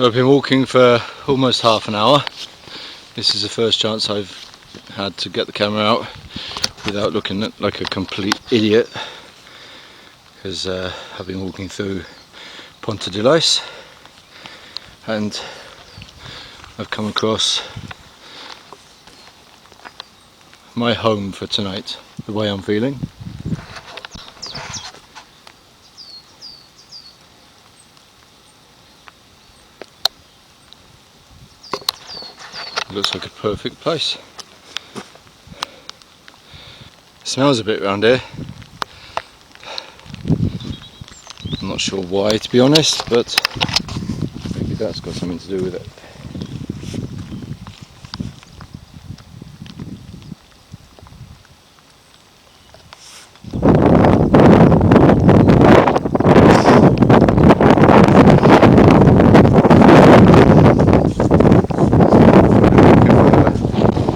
I've been walking for almost half an hour. This is the first chance I've had to get the camera out without looking like a complete idiot, because I've been walking through Ponta de Lais and I've come across my home for tonight, the way I'm feeling. Looks like a perfect place. Smells a bit around here. I'm not sure why, to be honest, but maybe that's got something to do with it.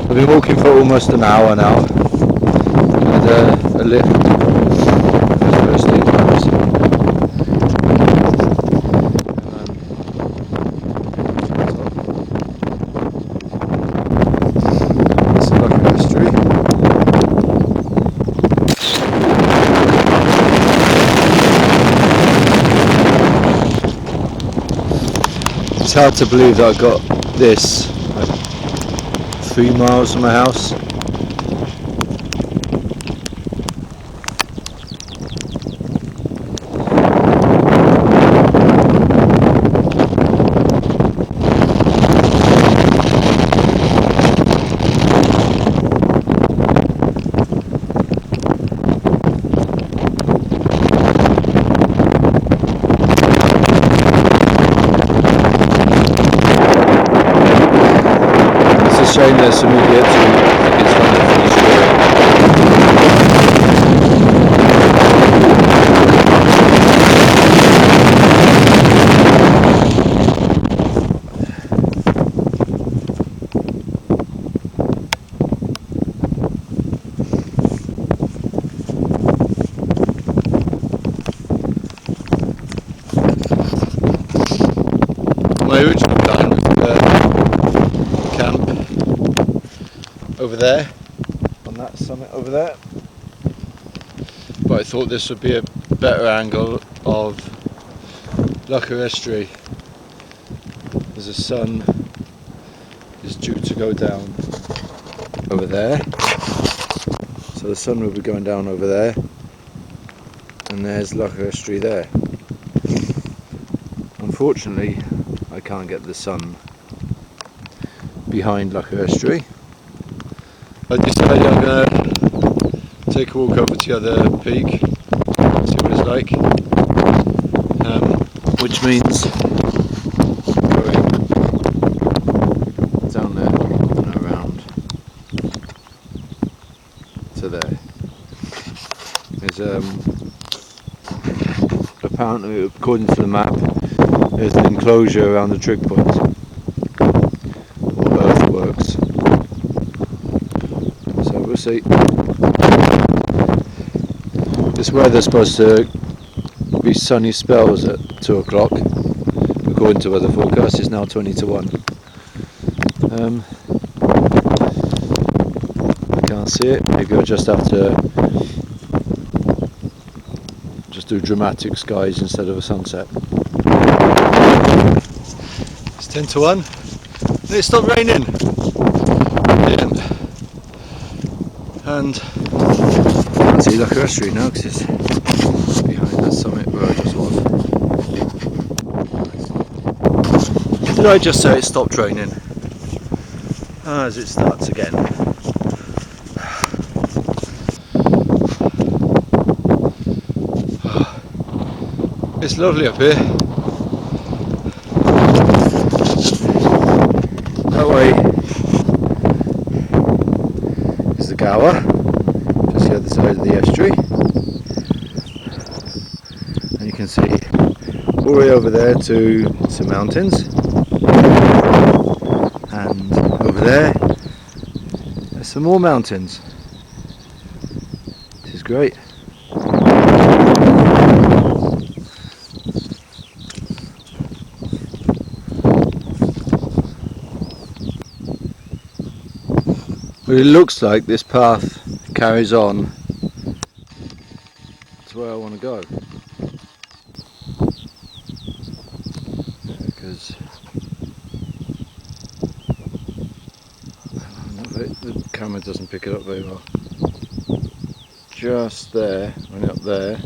I've been walking for almost an hour now. Had a lift for the first 8 hours. It's a lovely history. It's hard to believe that I got this 3 miles from my house. Shame there's some idiots who think it's fun to finish My original plan was to camp over there, on that summit over there, but I thought this would be a better angle of Lougher Estuary, as the sun is due to go down over there. So the sun will be going down over there, and there's Lougher Estuary there. Unfortunately, I can't get the sun behind Lougher Estuary. I decided I'm going to take a walk over to the other peak, see what it's like, which means going down there and around to there. There's apparently, according to the map, there's an enclosure around the trig point, or earthworks. We'll see. This weather's supposed to be sunny spells at 2 o'clock, according to weather forecast. It's now 20 to 1. I can't see it. Maybe I'll just have to just do dramatic skies instead of a sunset. It's 10 to 1 and it stopped raining. Brilliant. And I can't see Lougher Estuary now because it's behind that summit where I just was. Did I just say it stopped raining? As it starts again. It's lovely up here. That way is the Gower, just the other side of the estuary, and you can see all the way over there to some mountains, and over there there's some more mountains. This is great. But it looks like this path carries on to where I want to go. Because the camera doesn't pick it up very well. Just there, when up there,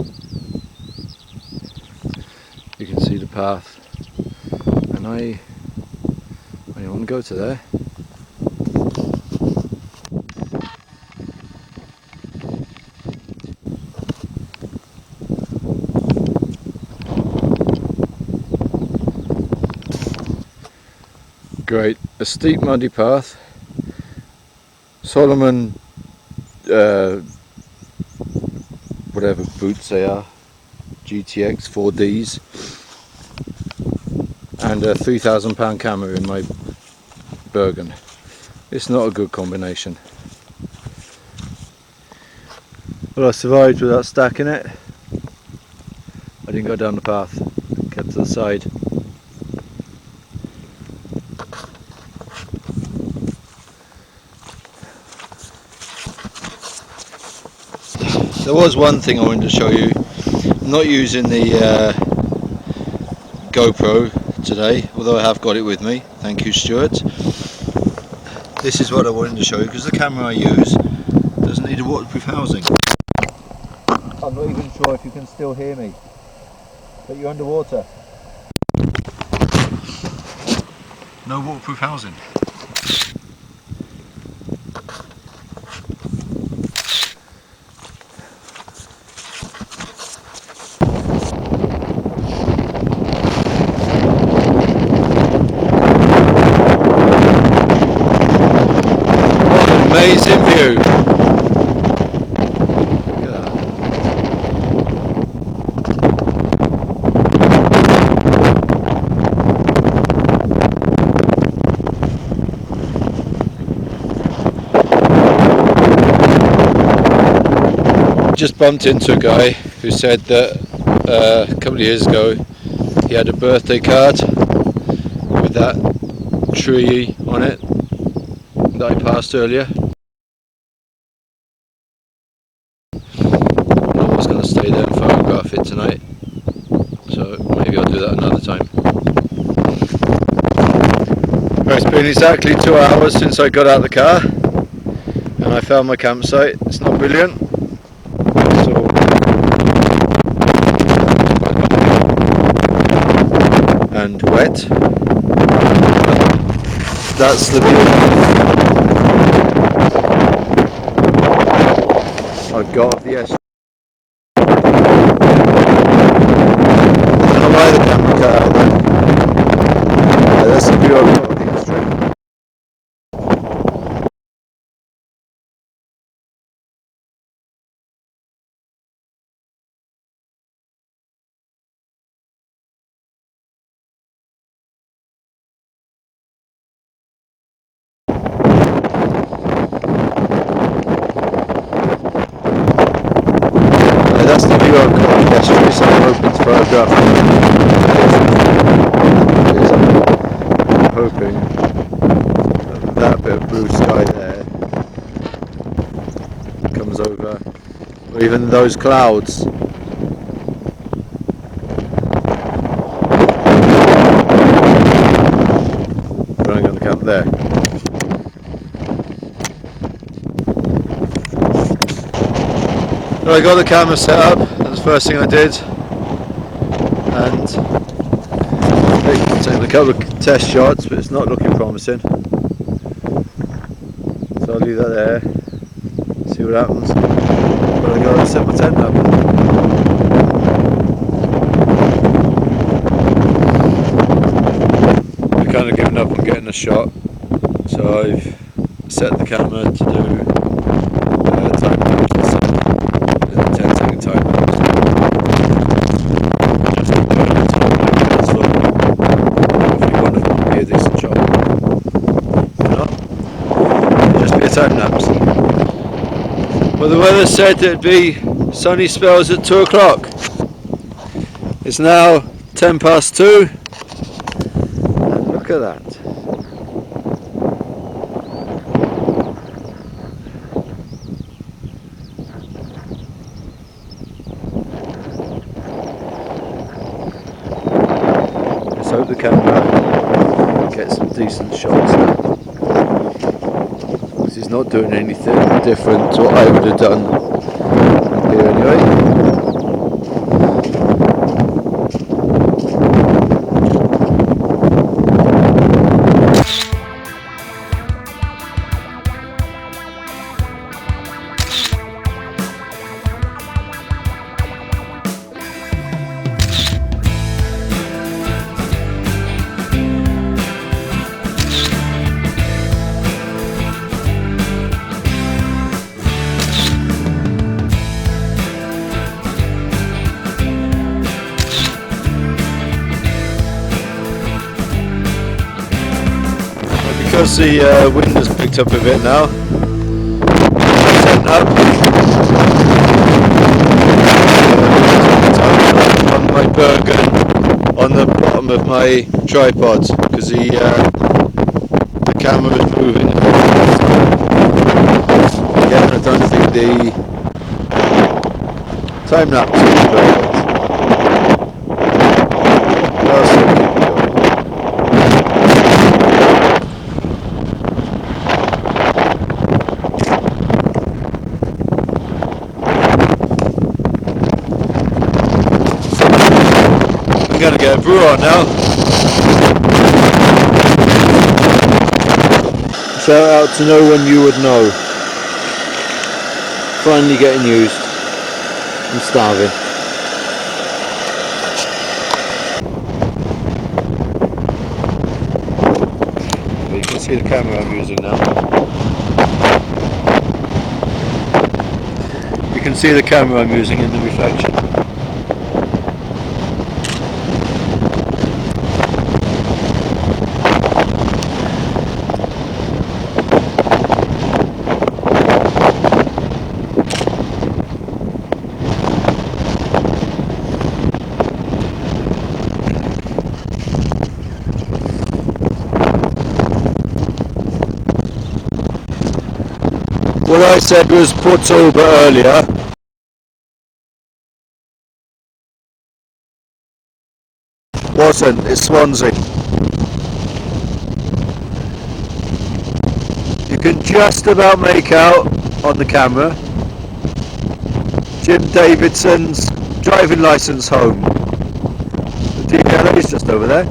you can see the path, and I want to go to there. Great, a steep muddy path. Solomon whatever boots they are, GTX 4Ds, and a £3,000 camera in my Bergen. It's not a good combination. Well, I survived without stacking it. I didn't go down the path, kept to the side. There was one thing I wanted to show you. I'm not using the GoPro today, although I have got it with me. Thank you, Stuart. This is what I wanted to show you, because the camera I use doesn't need a waterproof housing. I'm not even sure if you can still hear me, but you're underwater. No waterproof housing. Amazing view. Look at that. Just bumped into a guy who said that a couple of years ago he had a birthday card with that tree on it that I passed earlier. I was going to stay there and photograph it tonight, so maybe I'll do that another time. Well, it's been exactly 2 hours since I got out of the car and I found my campsite. It's not brilliant, so and wet. That's the view I've got of the estuary. I don't know why the camera cut out there. That's the view I've got of the estuary. That's the view I've got of the estuary, so I'm hoping to photograph I'm hoping that bit of blue sky there comes over, or even those clouds. But I'm going to camp there. Well, I got the camera set up, that's the first thing I did, and taking a couple of test shots, but it's not looking promising, so I'll leave that there, see what happens. But I gotta set my tent up. I've kind of given up on getting a shot, so I've set the camera to do time lapse. 10-second time lapse. Just keep going until it's full. Hopefully one of them will be a decent shot. If not, it'll just be a time lapse. Well, the weather said it'd be sunny spells at 2 o'clock. It's now 2:10, and look at that. the camera, get some decent shots now. Because he's not doing anything different to what I would have done here anyway. Because the wind has picked up a bit now, up on my Bergen on the bottom of my tripod because the camera is moving. Again, I don't think the time lapse is perfect. I'm gonna get a brew on now. Shout out to No One You Would Know. Finally getting used. I'm starving. You can see the camera I'm using now. You can see the camera I'm using in the reflection. What I said was Port Talbot earlier. Wasn't, it's Swansea. You can just about make out on the camera Jim Davidson's driving licence home. The DVLA is just over there.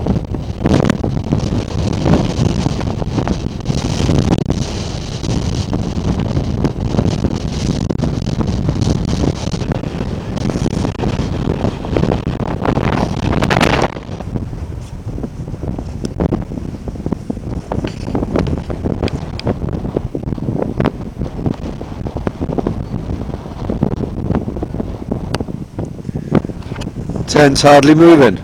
Tent's hardly moving.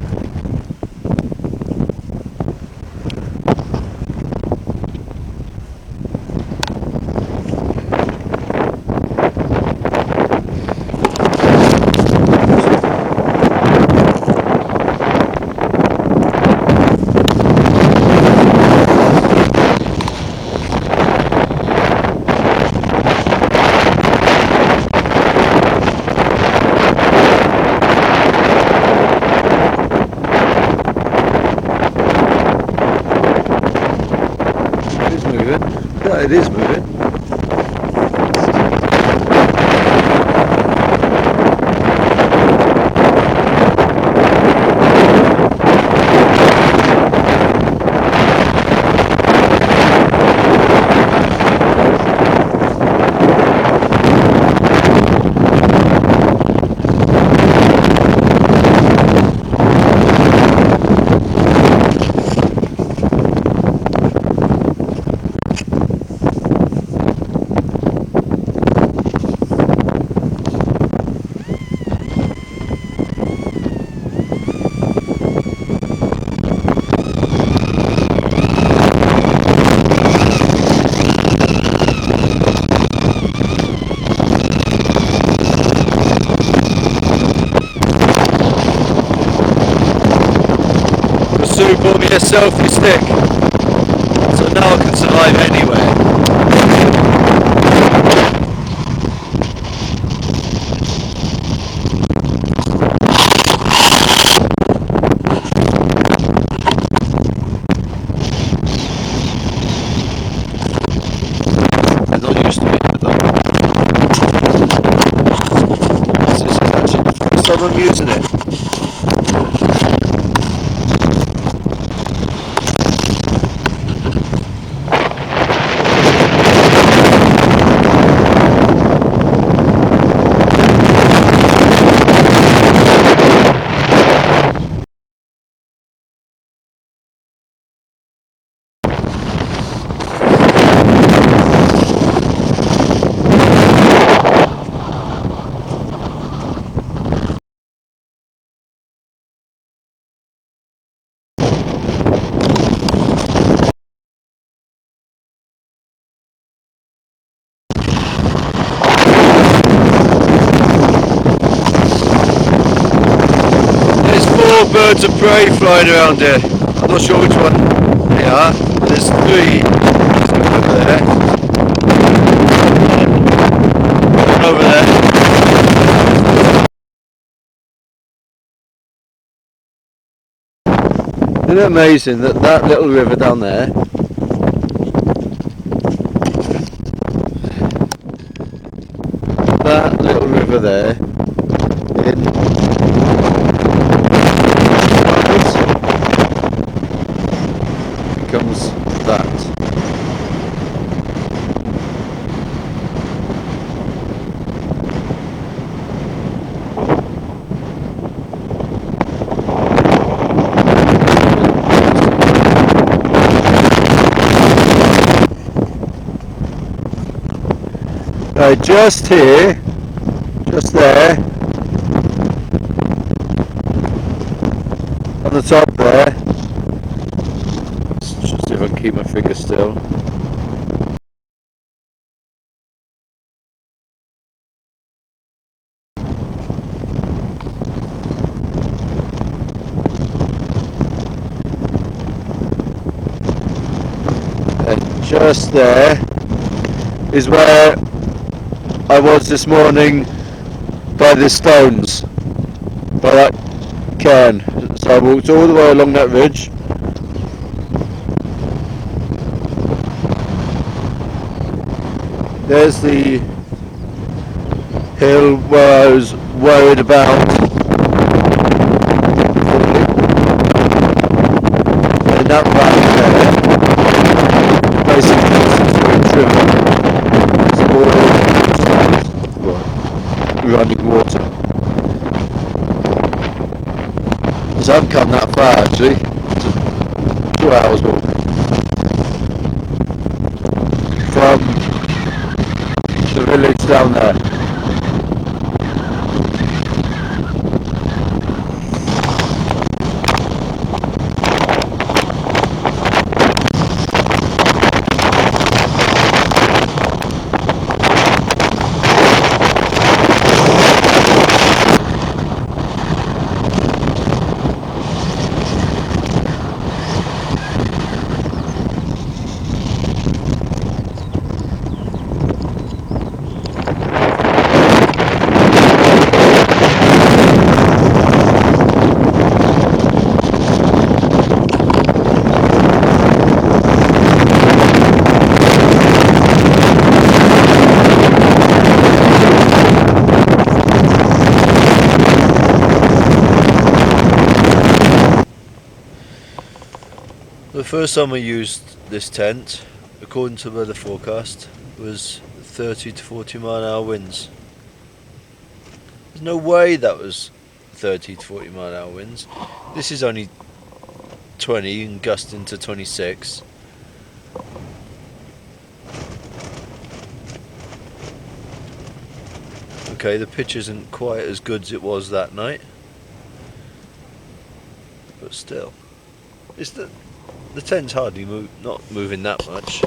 Yeah, it is moving. Sue bought me a selfie stick, so now I can survive anywhere. birds of prey flying around here. I'm not sure which one they are. There's 3. There's one over there. One over there. Isn't it amazing that that little river down there, that little river there, in becomes that. Right, just here, just there, on the top there. Let's just see if I can keep my finger still. And just there is where I was this morning by the stones, by that cairn. So I walked all the way along that ridge. There's the hill where I was worried about. And that valley there, basically it's driven. It's all running water. So I've come that far actually. It's 2 hours walk from the village down there. The first time I used this tent, according to the weather forecast, was 30 to 40 mile an hour winds. There's no way that was 30 to 40 mile an hour winds. This is only 20 and gusting to 26. Okay, the pitch isn't quite as good as it was that night, but still, it's the tent's hardly not moving that much,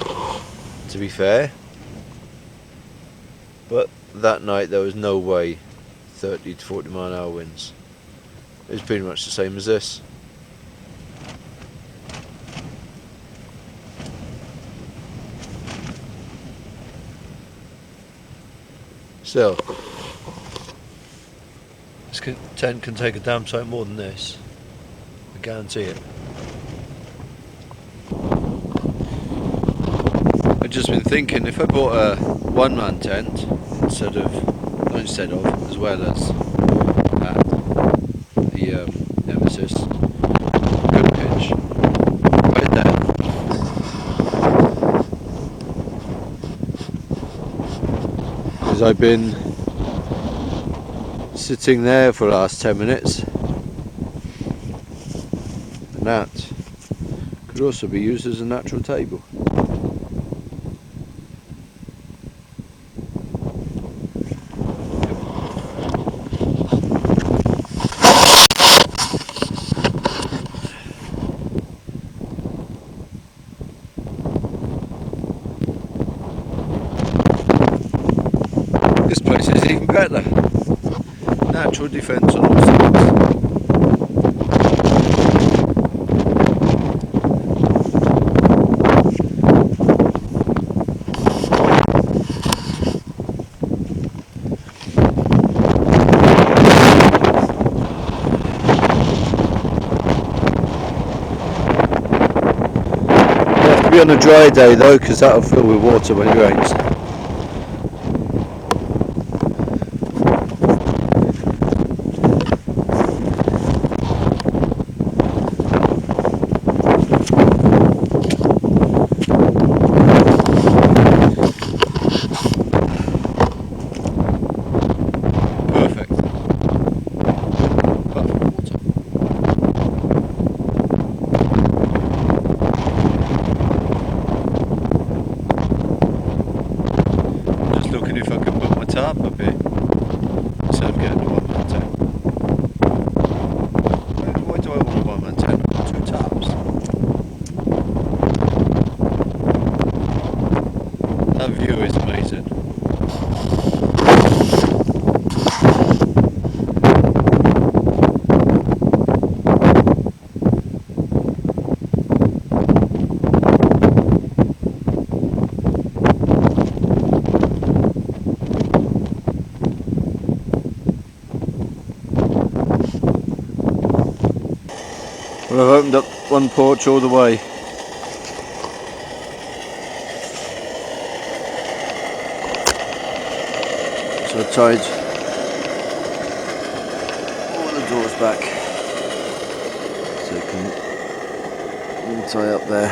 to be fair. But that night there was no way 30 to 40 mile an hour winds. It was pretty much the same as this. Still, this tent can take a damn sight more than this. I guarantee it. I've just been thinking, if I bought a one-man tent as well as that, the Nemesis, good pitch, right there. Because I've been sitting there for the last 10 minutes, and that could also be used as a natural table. This place is even better. Natural defence on all sides. on a dry day though, because that'll fill with water when it rains. That view is amazing. Well, I've opened up one porch all the way. So I tied all the doors back so you can tie up there.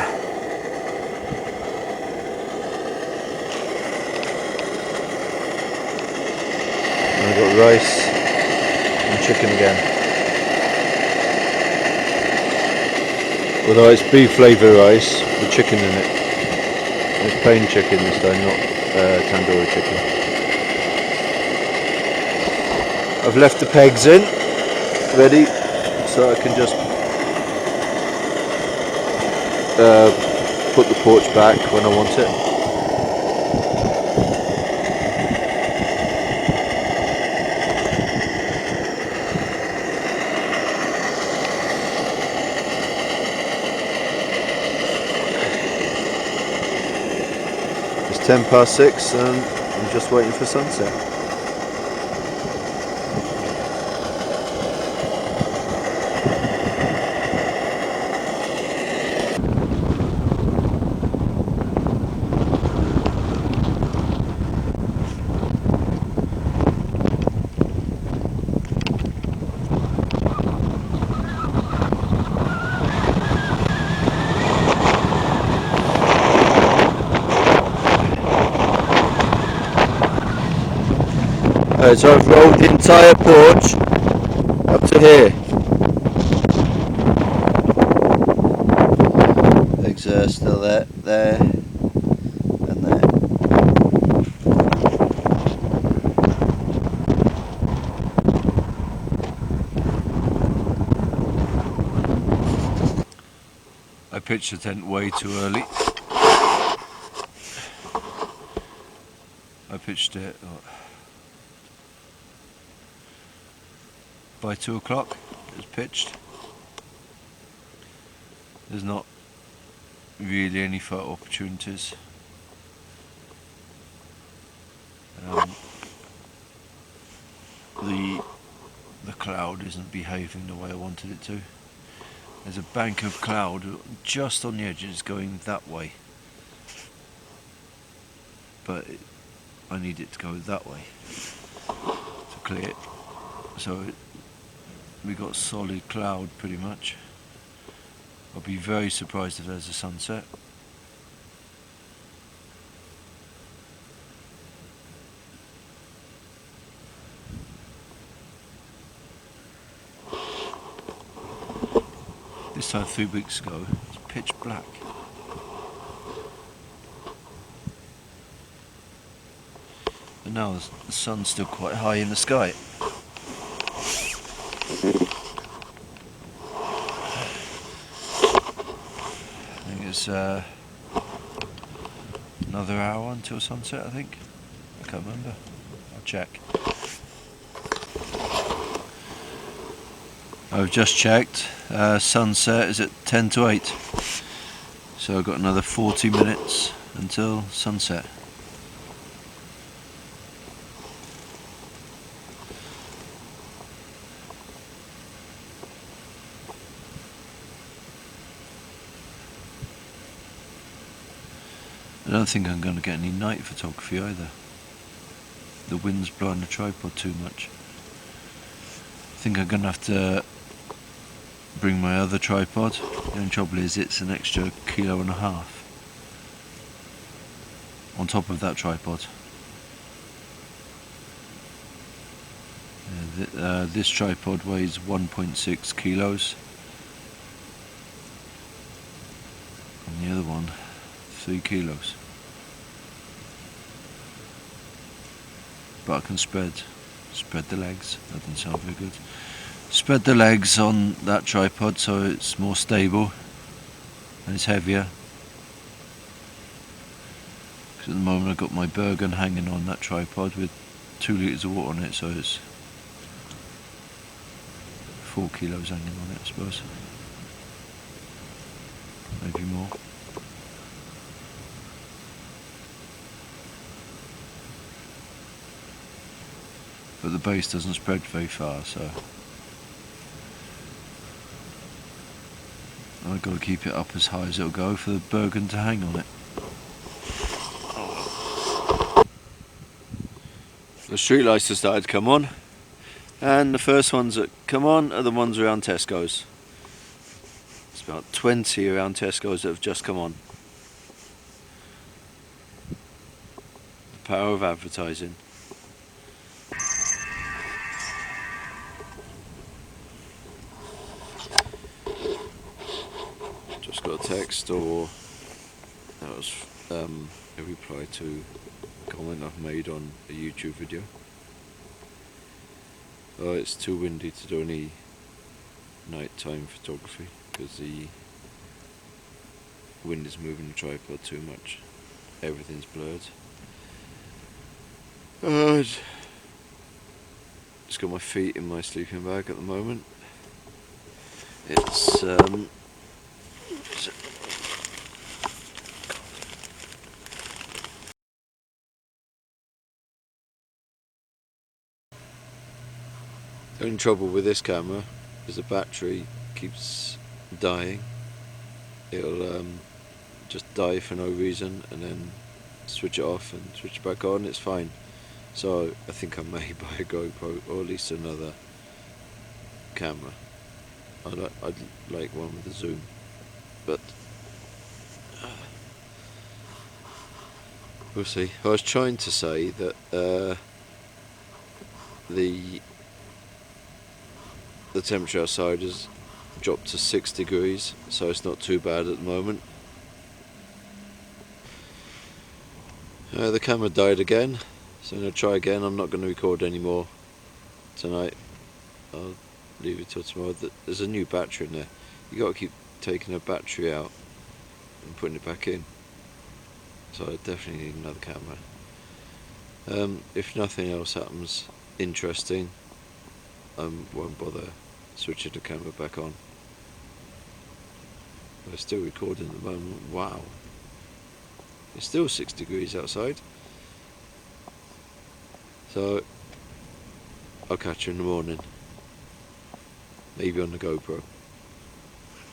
And I've got rice and chicken again. Although it's beef flavour rice with chicken in it. It's plain chicken this time, not tandoori chicken. I've left the pegs in, ready, so I can just put the porch back when I want it. It's 6:10 and I'm just waiting for sunset. So I've rolled the entire porch up to here. Legs are still there, and there. I pitched the tent way too early. I pitched it by 2 o'clock. It was pitched. There's not really any photo opportunities. The cloud isn't behaving the way I wanted it to. There's a bank of cloud just on the edges going that way, but I need it to go that way to clear it. So we got solid cloud pretty much. I'll be very surprised if there's a sunset. This time 3 weeks ago, it's pitch black. But now the sun's still quite high in the sky. I think it's another hour until sunset, I think. I can't remember. I'll check. I've just checked. Sunset is at 10 to 8. So I've got another 40 minutes until sunset. don't think I'm going to get any night photography either. The wind's blowing the tripod too much. I think I'm going to have to bring my other tripod. The only trouble is it's an extra 1.5 kilos on top of that tripod. This tripod weighs 1.6 kilos and the other one 3 kilos. But I can spread the legs. That didn't sound very good. Spread the legs on that tripod so it's more stable and it's heavier. Because at the moment I've got my Bergen hanging on that tripod with 2 litres of water on it, so it's 4 kilos hanging on it, I suppose. Maybe more. But the base doesn't spread very far, so I've got to keep it up as high as it'll go for the Bergen to hang on it. The street lights have started to come on, and the first ones that come on are the ones around Tesco's. It's about 20 around Tesco's that have just come on. The power of advertising. Just got a text, or that was a reply to a comment I've made on a YouTube video. Oh, it's too windy to do any nighttime photography because the wind is moving the tripod too much. Everything's blurred. Just got my feet in my sleeping bag at the moment. It's the only trouble with this camera is the battery keeps dying. It'll just die for no reason and then switch it off and switch it back on. It's fine. So I think I may buy a GoPro or at least another camera. I'd like one with a zoom, but we'll see. I was trying to say that the temperature outside has dropped to 6 degrees, so it's not too bad at the moment. The camera died again, so I'm going to try again. I'm not going to record anymore tonight. I'll leave it till tomorrow. There's a new battery in there. You got to keep taking a battery out and putting it back in. So I definitely need another camera. If nothing else happens interesting, I won't bother switching the camera back on. We're still recording at the moment. Wow. It's still 6 degrees outside. So I'll catch you in the morning. Maybe on the GoPro.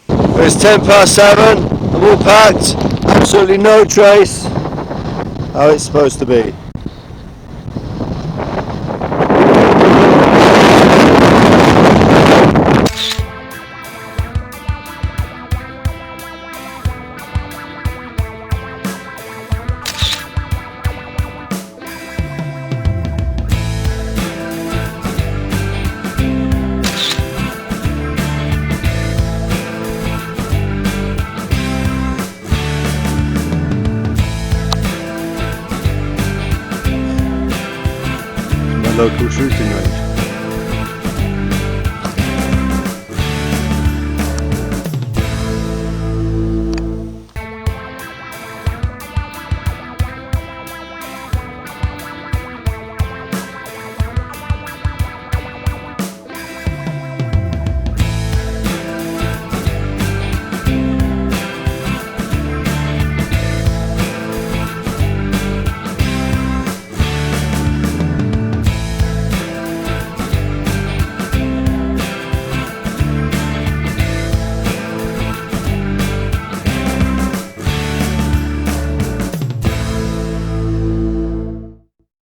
It's 7:10. I'm all packed. Absolutely no trace. How it's supposed to be. Local shooting range.